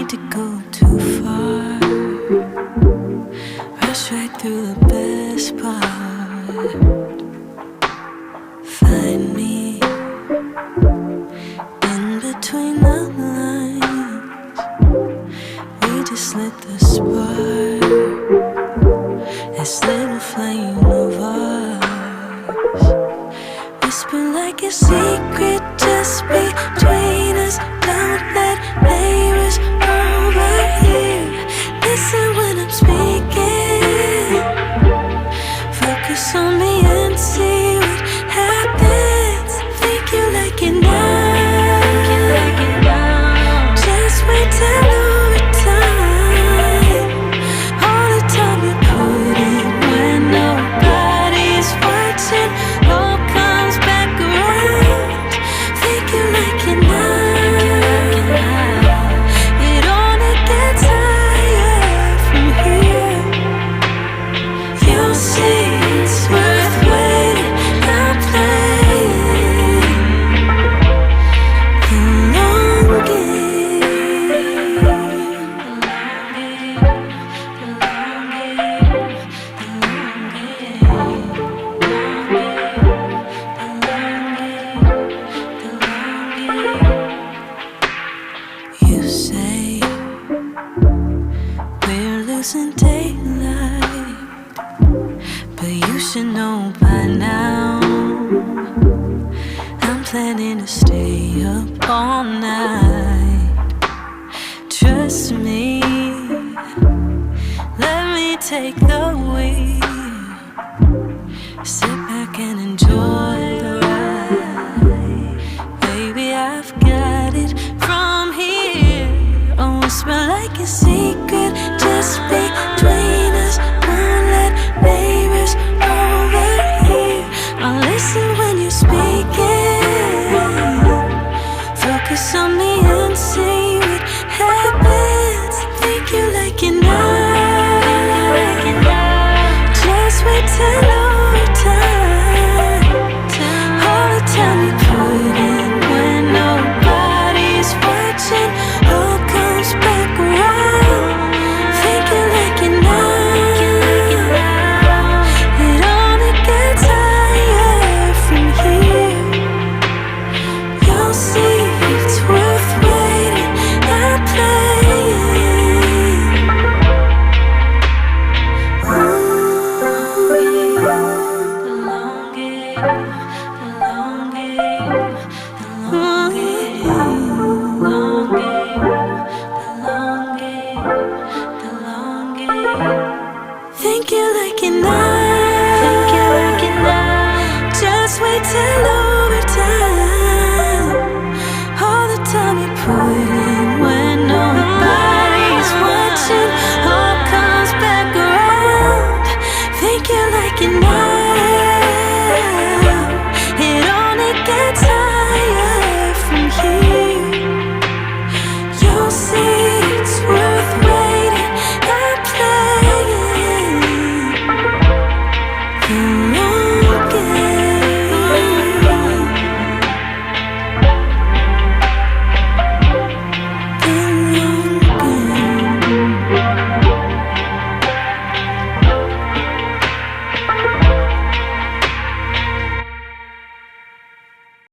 need to go too far. Rush right through the best part. Find me in between the lines. We just lit the spark. This little flame of ours. Whisper like a secret just between us. Don't let neighbors overhear. Listen when I'm speaking. Focus on me and see what happens. Think you like it now. Just wait till overtime. All the time you put in when nobody's watching. All comes back around. Think you like it now. It only gets higher from here. You'll see it's worth waiting. I'm playing the long game. You say we're losing daylight, but you should know by now I'm planning to stay up all night. Trust me, let me take the wheel. Sit back and enjoy the ride. Baby, I've got it from here. Oh, whisper like a secret, just be